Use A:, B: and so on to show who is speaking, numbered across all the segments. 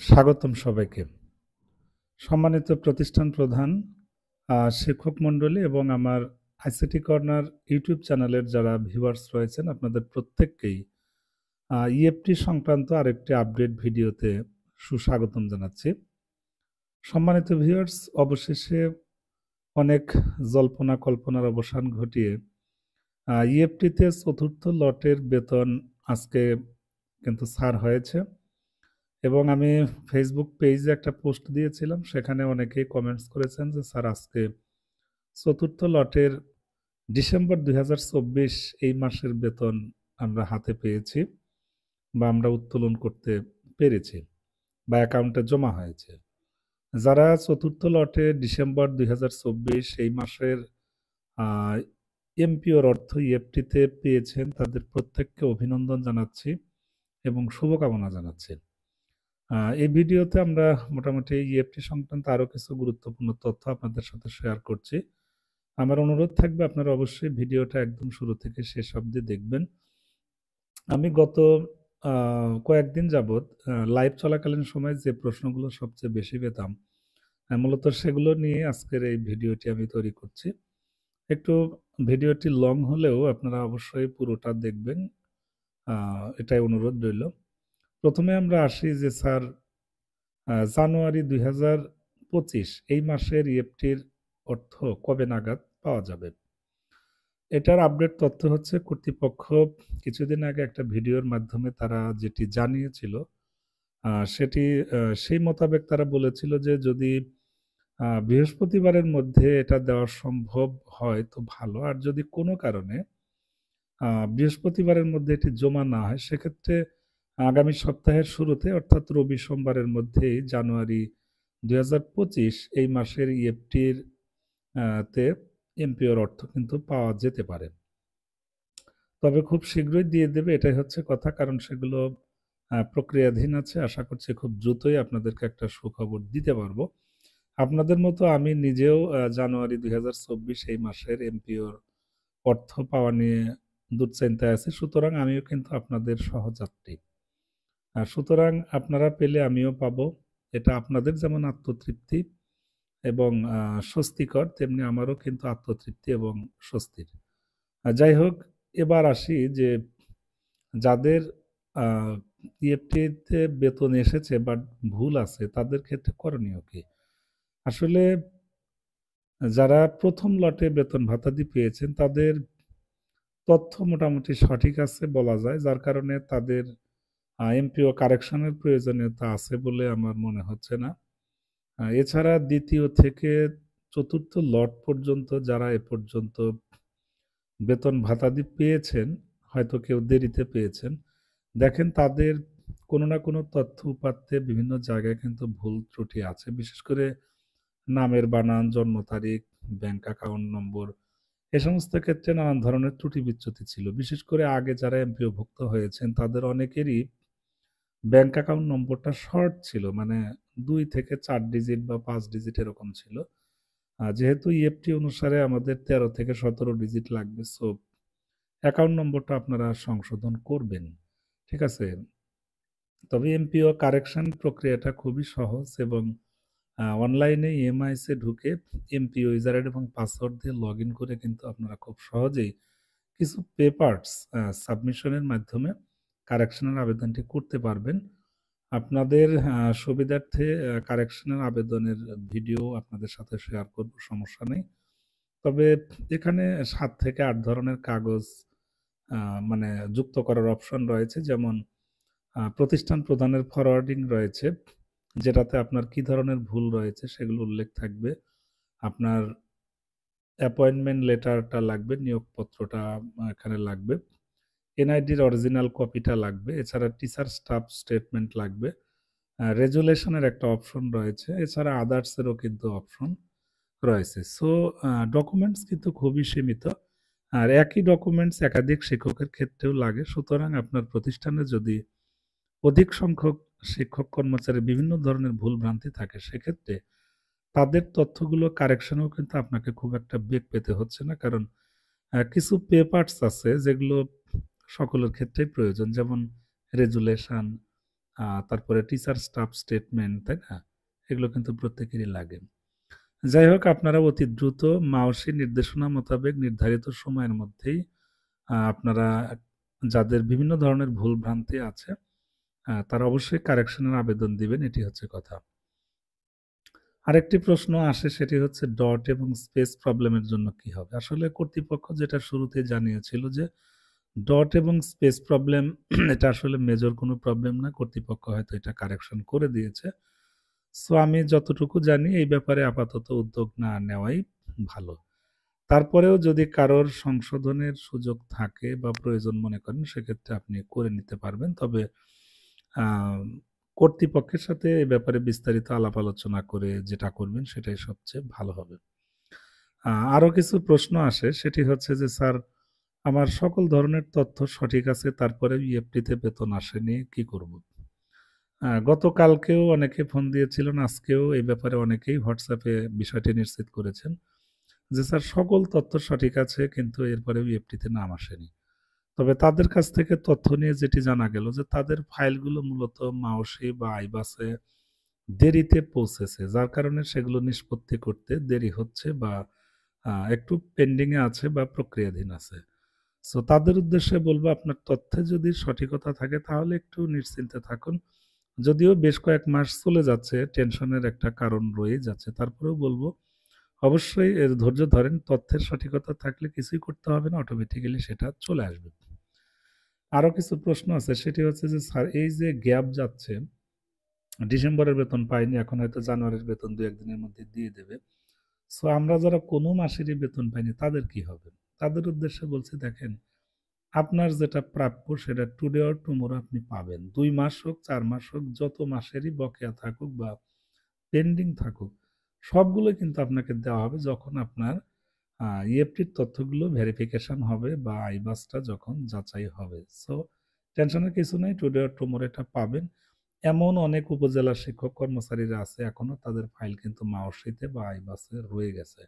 A: স্বাগতম সবাইকে। সম্মানিত প্রতিষ্ঠান প্রধান, শিক্ষক মণ্ডলী এবং আমার আইসিটি কর্নার ইউটিউব চ্যানেলের যারা ভিউয়ার্স রয়েছেন আপনাদের প্রত্যেককেই ইএফটি সংক্রান্ত আরেকটি আপডেট ভিডিওতে সুস্বাগতম জানাচ্ছি। সম্মানিত ভিউয়ার্স, অবশেষে অনেক জল্পনা কল্পনার অবসান ঘটিয়ে ইএফটিতে চতুর্থ লটের বেতন আজকে কিন্তু ছাড় হয়েছে এবং আমি ফেসবুক পেজে একটা পোস্ট দিয়েছিলাম, সেখানে অনেকেই কমেন্টস করেছেন যে স্যার আজকে চতুর্থ লটের ডিসেম্বর 2024 এই মাসের বেতন আমরা হাতে পেয়েছি বা আমরা উত্তোলন করতে পেরেছি বা অ্যাকাউন্টে জমা হয়েছে। যারা চতুর্থ লটে ডিসেম্বর 2024 এই মাসের এমপিওর অর্থ ইএফটিতে পেয়েছেন তাদের প্রত্যেককে অভিনন্দন জানাচ্ছি এবং শুভকামনা জানাচ্ছি। এই ভিডিওতে আমরা মোটামুটি ইএফটি সংক্রান্ত আরও কিছু গুরুত্বপূর্ণ তথ্য আপনাদের সাথে শেয়ার করছি। আমার অনুরোধ থাকবে আপনারা অবশ্যই ভিডিওটা একদম শুরু থেকে শেষ অবধি দেখবেন। আমি গত কয়েকদিন যাবৎ লাইভ চলাকালীন সময় যে প্রশ্নগুলো সবচেয়ে বেশি পেতাম, মূলত সেগুলো নিয়ে আজকের এই ভিডিওটি আমি তৈরি করছি। একটু ভিডিওটি লং হলেও আপনারা অবশ্যই পুরোটা দেখবেন, এটাই অনুরোধ রইল। প্রথমে আমরা আসি যে স্যার জানুয়ারি 2025 এই মাসের ইএফটির অর্থ কবে নাগাদ পাওয়া যাবে? এটার আপডেট তথ্য হচ্ছে কর্তৃপক্ষ কিছুদিন আগে একটা ভিডিওর মাধ্যমে তারা যেটি জানিয়েছিল, সেটি সেই মোতাবেক তারা বলেছিল যে যদি বৃহস্পতিবারের মধ্যে এটা দেওয়া সম্ভব হয় তো ভালো, আর যদি কোনো কারণে বৃহস্পতিবারের মধ্যে এটি জমা না হয় সেক্ষেত্রে আগামী সপ্তাহের শুরুতে অর্থাৎ রবি সোমবারের মধ্যেই জানুয়ারি 2025 এই মাসের ইএফটির তে এমপিওর অর্থ কিন্তু পাওয়া যেতে পারে। তবে খুব শীঘ্রই দিয়ে দেবে এটাই হচ্ছে কথা, কারণ সেগুলো প্রক্রিয়াধীন আছে। আশা করছি খুব দ্রুতই আপনাদেরকে একটা সুখবর দিতে পারবো। আপনাদের মতো আমি নিজেও জানুয়ারি 2024 এই মাসের এমপিওর অর্থ পাওয়া নিয়ে দুশ্চিন্তায় আছি। সুতরাং আমিও কিন্তু আপনাদের সহযাত্রী। সুতরাং আপনারা পেলে আমিও পাবো। এটা আপনাদের যেমন আত্মতৃপ্তি এবং স্বস্তিকর, তেমনি আমারও কিন্তু আত্মতৃপ্তি এবং স্বস্তির। যাই হোক, এবার আসি যে যাদের ইএফটিতে বেতন এসেছে বাট ভুল আছে তাদের ক্ষেত্রে করণীয় কি? আসলে যারা প্রথম লটে বেতন ভাতাদি পেয়েছেন তাদের তথ্য মোটামুটি সঠিক আছে বলা যায়, যার কারণে তাদের এমপিও কারেকশনের প্রয়োজনীয়তা আছে বলে আমার মনে হচ্ছে না। এছাড়া দ্বিতীয় থেকে চতুর্থ লট পর্যন্ত যারা এ পর্যন্ত বেতন ভাতাদি পেয়েছেন, হয়তো কেউ দেরিতে পেয়েছেন, দেখেন তাদের কোনো না কোনো তথ্য উপাত্তে বিভিন্ন জায়গায় কিন্তু ভুল ত্রুটি আছে। বিশেষ করে নামের বানান, জন্ম তারিখ, ব্যাংক অ্যাকাউন্ট নম্বর, এ সমস্ত ক্ষেত্রে নানান ধরনের ত্রুটি বিচ্যুতি ছিল। বিশেষ করে আগে যারা এমপিওভুক্ত হয়েছেন তাদের অনেকেরই ব্যাংক অ্যাকাউন্ট নম্বরটা শর্ট ছিল, মানে 2 থেকে 4 ডিজিট বা 5 ডিজিট এরকম ছিল। যেহেতু ইএফটি অনুসারে আমাদের 13 থেকে 17 ডিজিট লাগবে, সো অ্যাকাউন্ট নম্বরটা আপনারা সংশোধন করবেন। ঠিক আছে? তবে এমপিও কারেকশন প্রক্রিয়াটা খুবই সহজ এবং অনলাইনে ইএমআইসে ঢুকে এমপিও ইউজারআইডি এবং পাসওয়ার্ড দিয়ে লগইন করে কিন্তু আপনারা খুব সহজেই কিছু পেপারস সাবমিশনের মাধ্যমে কারেকশনের আবেদনটি করতে পারবেন। আপনাদের সুবিধার্থে কারেকশনের আবেদনের ভিডিও আপনাদের সাথে শেয়ার করব, সমস্যা নেই। তবে এখানে 7 থেকে 8 ধরনের কাগজ মানে যুক্ত করার অপশন রয়েছে, যেমন প্রতিষ্ঠান প্রদানের ফরওয়ার্ডিং রয়েছে, যেটাতে আপনার কি ধরনের ভুল রয়েছে সেগুলো উল্লেখ থাকবে। আপনার অ্যাপয়েন্টমেন্ট লেটারটা লাগবে, নিয়োগপত্রটা এখানে লাগবে। এনআইডির অরিজিনাল কপিটা লাগবে। এছাড়া টিচার স্টাফ স্টেটমেন্ট লাগবে। রেজুলেশনের একটা অপশন রয়েছে। এছাড়া আদার্সেরও কিন্তু অপশন রয়েছে। সো ডকুমেন্টস কিন্তু খুবই সীমিত। আর একই ডকুমেন্টস একাধিক শিক্ষকের ক্ষেত্রেও লাগে। সুতরাং আপনার প্রতিষ্ঠানে যদি অধিক সংখ্যক শিক্ষক কর্মচারীর বিভিন্ন ধরনের ভুল-ভ্রান্তি থাকে, সেক্ষেত্রে তাদের তথ্যগুলো কারেকশনেও কিন্তু আপনাকে খুব একটা বেগ পেতে হচ্ছে না। কারণ কিছু পেপারস আছে যেগুলো সকলের ক্ষেত্রেই প্রয়োজন। যেমন রেজুলেশন, তারপরে টিচার স্টাফ স্টেটমেন্ট, তাই না? এগুলো কিন্তু প্রত্যেকেরই লাগে। যাই হোক, আপনারা অতি দ্রুত মাওসি নির্দেশনা মোতাবেক নির্ধারিত সময়ের মধ্যেই আপনারা যাদের বিভিন্ন ধরনের ভুল-ভ্রান্তি আছে, তারা অবশ্যই কারেকশনের আবেদন দিবেন, এটি হচ্ছে কথা। আরেকটি প্রশ্ন আসে, সেটি হচ্ছে ডট এবং স্পেস প্রবলেমের জন্য কি হবে? আসলে কর্তৃপক্ষ যেটা শুরুতেই জানিয়েছিল যে ডট এবং স্পেস প্রবলেম এটা আসলে মেজর কোনো প্রবলেম না। কর্তৃপক্ষ হয়তো এটা কারেকশন করে দিয়েছে। সো আমি যতটুকু জানি এই ব্যাপারে আপাতত উদ্যোগ না নেওয়াই ভালো। তারপরেও যদি কারোর সংশোধনের সুযোগ থাকে বা প্রয়োজন মনে করেন, সেক্ষেত্রে আপনি করে নিতে পারবেন। তবে আম কর্তৃপক্ষের সাথে এ ব্যাপারে বিস্তারিত আলাপ আলোচনা করে যেটা করবেন সেটাই সবচেয়ে ভালো হবে। আরো কিছু প্রশ্ন আসে, সেটি হচ্ছে যে, "স্যার, আমার সকল ধরনের তথ্য সঠিক আছে, তারপরেও ইএফটিতে বেতন আসেনি, কি করব?" গতকালকেও অনেকে ফোন দিয়েছিলেন, আজকেও এই ব্যাপারে অনেকেই হোয়াটসঅ্যাপে বিষয়টি নিশ্চিত করেছেন যে, "স্যার, সকল তথ্য সঠিক আছে, কিন্তু এরপরেও ইএফটিতে নাম আসেনি।" তবে তাদের কাছ থেকে তথ্য নিয়ে যেটি জানা গেল যে, তাদের ফাইলগুলো মূলত মাওসি বা আইবাসে দেরিতে পৌঁছেছে। যার কারণে সেগুলো নিষ্পত্তি করতে দেরি হচ্ছে বা একটু পেন্ডিং এ আছে বা প্রক্রিয়াধীন আছে। সো তাদের উদ্দেশ্যে বলব, আপনার তথ্যে যদি সঠিকতা থাকে তাহলে একটু নিশ্চিন্তে থাকুন। যদিও বেশ কয়েক মাস চলে যাচ্ছে, টেনশনের একটা কারণ রয়েই যাচ্ছে। তারপরেও বলব, অবশ্যই এর ধৈর্য ধরেন। তথ্যের সঠিকতা থাকলে কিছুই করতে হবে না, অটোমেটিক্যালি সেটা চলে আসবে। আরো কিছু প্রশ্ন আছে, সেটি হচ্ছে যে, স্যার, এই যে গ্যাপ যাচ্ছে, ডিসেম্বরের বেতন পাইনি, এখন হয়তো জানুয়ারির বেতন ২-১ দিনের মধ্যে দিয়ে দেবে। সো আমরা যারা কোনো মাসেরই বেতন পাইনি তাদের কি হবে? তাদের উদ্দেশ্যে বলছি, দেখেন, আপনার যেটা প্রাপ্য সেটা টুডে অর টুমরো আপনি পাবেন। ২ মাস হোক, ৪ মাস হোক, যত মাসেরই বকেয়া থাকুক বা পেন্ডিং থাকুক, সবগুলোই কিন্তু আপনাকে দেওয়া হবে যখন আপনার ইএফটির তথ্যগুলো ভেরিফিকেশন হবে বা আইবাসটা যখন যাচাই হবে। সো টেনশনের কিছু নাই, টুডে অর টুমরো এটা পাবেন। এমন অনেক উপজেলা শিক্ষক কর্মচারীরা আছে, এখনো তাদের ফাইল কিন্তু মাওসিতে বা আইবাসে রয়ে গেছে।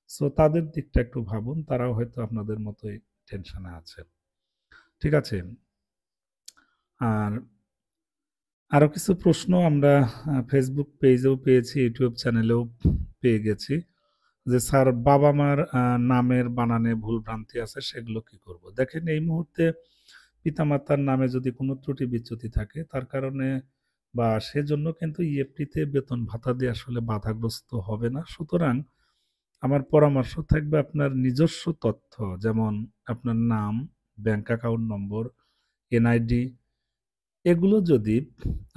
A: সো তাদের দিকটা একটু ভাবুন, তারাও হয়তো আপনাদের মতোই টেনশনে আছে। ঠিক আছে? আর আরো কিছু প্রশ্ন আমরা Facebook পেজেও পেয়েছি, YouTube চ্যানেলেও পেয়ে গেছি যে, "স্যার, বাবা-মার নামের বানানে ভুল-ভ্রান্তি আছে, সেগুলো কি করব?" দেখেন, এই মুহূর্তে পিতামাতার নামে যদি কোনো ত্রুটি-বিচ্যুতি থাকে, তার কারণে বা সেজন্য কিন্তু ইএফটিতে বেতন ভাতা দিয়ে আসলে বাধাগ্রস্ত হবে না। সুতরাং আমার পরামর্শ থাকবে, আপনার নিজস্ব তথ্য, যেমন আপনার নাম, ব্যাংক অ্যাকাউন্ট নম্বর, এনআইডি, এগুলো যদি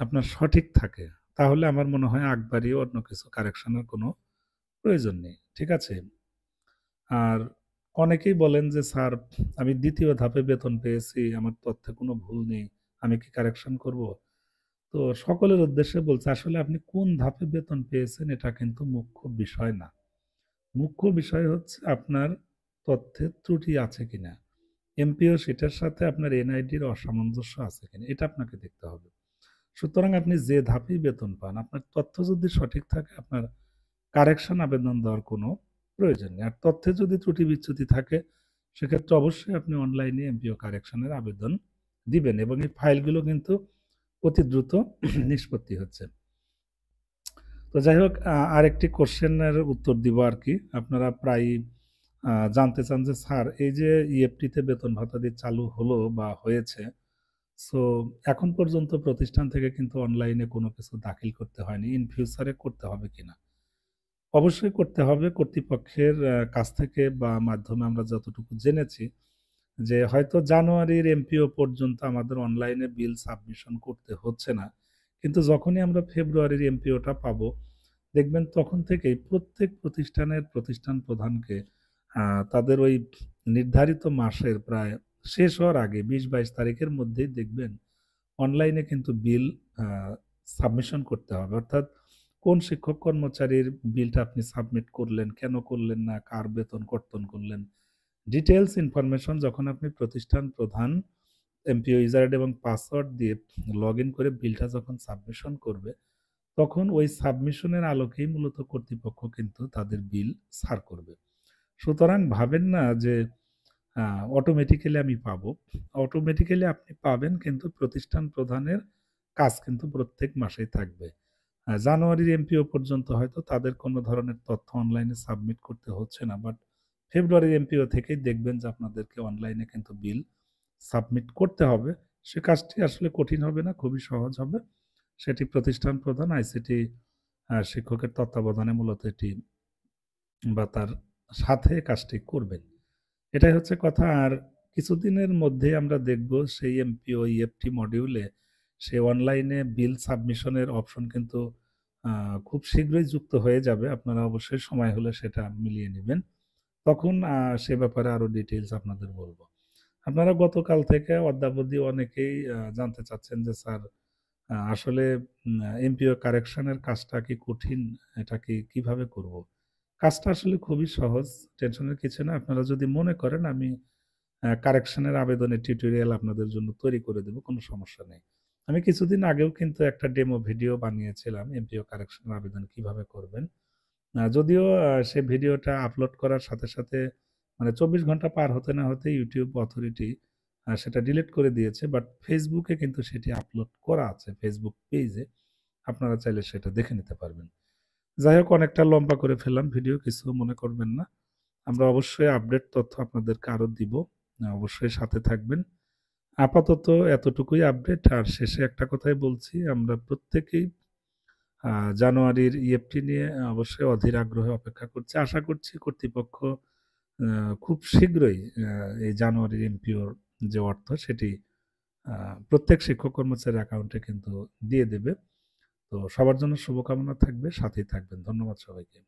A: আপনার সঠিক থাকে, তাহলে আমার মনে হয় আগ বাড়িয়ে অন্য কিছু কারেকশনের কোনো প্রয়োজন নেই। ঠিক আছে? আর অনেকেই বলেন যে, "স্যার, আমি ২য় ধাপে বেতন পেয়েছি, আমার তথ্যে কোনো ভুল নেই, আমি কি কারেকশন করব?" তো সকলের উদ্দেশ্যে বলছি, আসলে আপনি কোন ধাপে বেতন পেয়েছেন এটা কিন্তু মুখ্য বিষয় না। মুখ্য বিষয় হচ্ছে আপনার তথ্যের ত্রুটি আছে কিনা। এমপিও সেটার সাথে আপনার এনআইডির অসামঞ্জস্য আছে কিনা, এটা আপনাকে দেখতে হবে। সুতরাং আপনি যে ধাপেই বেতন পান, আপনার তথ্য যদি সঠিক থাকে, আপনার কারেকশন আবেদন দেওয়ার কোনো প্রয়োজন নেই। আর তথ্যে যদি ত্রুটি বিচ্যুতি থাকে, সেক্ষেত্রে অবশ্যই আপনি অনলাইনে এমপিও কারেকশনের আবেদন দিবেন এবং এই ফাইলগুলো কিন্তু অতি দ্রুত নিষ্পত্তি হচ্ছে। তো যাই হোক, আরেকটি কোশ্চেনের উত্তর দিব আরকি। আপনারা প্রায়ই জানতে চান যে, "স্যার, এই যে ইএফটিতে বেতন ভাতা দিয়ে চালু হলো বা হয়েছে, সো এখন পর্যন্ত প্রতিষ্ঠান থেকে কিন্তু অনলাইনে কোনো কিছু দাখিল করতে হয়নি। ইন ফিউচারে করতে হবে কিনা?" অবশ্যই করতে হবে। কর্তৃপক্ষের কাছ থেকে বা মাধ্যমে আমরা যতটুকু জেনেছি যে, হয়তো জানুয়ারির এমপিও পর্যন্ত আমাদের অনলাইনে বিল সাবমিশন করতে হচ্ছে না। কিন্তু যখনই আমরা ফেব্রুয়ারির এমপিওটা পাবো, দেখবেন তখন থেকেই প্রত্যেক প্রতিষ্ঠানের প্রতিষ্ঠান প্রধানকে তাদের ওই নির্ধারিত মাসের প্রায় শেষ হওয়ার আগে ২০-২২ তারিখের মধ্যেই দেখবেন অনলাইনে কিন্তু বিল আ সাবমিশন করতে হবে। অর্থাৎ কোন শিক্ষক কর্মচারীর বিলটা আপনি সাবমিট করলেন, কেন করলেন না, কার বেতন কর্তন করলেন। ডিটেইলস ইনফরমেশন যখন আপনি প্রতিষ্ঠান প্রধান এমপিও ইউজারআইডি এবং পাসওয়ার্ড দিয়ে লগইন করে বিলটা যখন সাবমিশন করবে, তখন ওই সাবমিশনের আলোকেই মূলত কর্তৃপক্ষ কিন্তু তাদের বিল ছাড় করবে। সুতরাং ভাবেন না যে আ অটোমেটিক্যালি আমি পাবো। অটোমেটিক্যালি আপনি পাবেন, কিন্তু প্রতিষ্ঠান প্রধানের কাজ কিন্তু প্রত্যেক মাসেই থাকবে। জানুয়ারির এমপিও পর্যন্ত হয়তো তাদের কোনো ধরনের তথ্য অনলাইনে সাবমিট করতে হচ্ছে না। বাট ফেব্রুয়ারির এমপিও থেকেই দেখবেন যে আপনাদেরকে অনলাইনে কিন্তু বিল সাবমিট করতে হবে। সে কাজটি আসলে কঠিন হবে না, খুবই সহজ হবে। সেটি প্রতিষ্ঠান প্রধান আইসিটি শিক্ষকের তত্ত্বাবধানে মূলত এটি বা তার সাথে কাজটি করবেন। এটাই হচ্ছে কথা। আর কিছুদিনের মধ্যেই আমরা দেখব সেই এমপিও ইএফটি মডিউলে সে অনলাইনে বিল সাবমিশনের অপশন কিন্তু খুব শীঘ্রই যুক্ত হয়ে যাবে। আপনারা অবশ্যই সময় হলে সেটা মিলিয়ে নিবেন। তখন সে ব্যাপারে আরো ডিটেইলস আপনাদের বলব। আপনারা গতকাল থেকে অদ্যাবধি অনেকেই জানতে চাচ্ছেন যে স্যার আসলে এমপিও কারেকশনের কাজটা কি কঠিন? এটা কিভাবে করব? কাজটা আসলে খুবই সহজ। টেনশনের কিছু না। আপনারা যদি মনে করেন আমি কারেকশনের আবেদনের টিউটোরিয়াল আপনাদের জন্য তৈরি করে দেব, কোনো সমস্যা নেই। আমি কিছুদিন আগেও কিন্তু একটা ডেমো ভিডিও বানিয়েছিলাম এমপিও কারেকশনের আবেদন কিভাবে করবেন। যদিও সে ভিডিওটা আপলোড করার সাথে মানে ২৪ ঘন্টা পার হতে না হতেই YouTube অথরিটি সেটা ডিলিট করে দিয়েছে। বাট Facebook এ কিন্তু সেটি আপলোড করা আছে। Facebook পেইজে। আপনারা চাইলে সেটা দেখে নিতে পারবেন। যাই হোক অনেকটা লম্বা করে ফেললাম ভিডিও, কিছু মনে করবেন না। আমরা অবশ্যই আপডেট তথ্য আপনাদেরকে আরো দিব। অবশ্যই সাথে থাকবেন। আপাতত এতটুকুই আপডেট। আর শেষে একটা কথাই বলছি, আমরা প্রত্যেকেই আ জানুয়ারির ইএফটি নিয়ে অবশ্যই অধীর আগ্রহে অপেক্ষা করছি। আশা করছি কর্তৃপক্ষ আ খুব শীঘ্রই এই জানুয়ারির এমপিওর যে অর্থ সেটি আ প্রত্যেক শিক্ষক কর্মচারীর অ্যাকাউন্টে কিন্তু দিয়ে দেবে। তো সবার জন্য শুভকামনা থাকবে, সাথেই থাকবেন। ধন্যবাদ সবাইকে।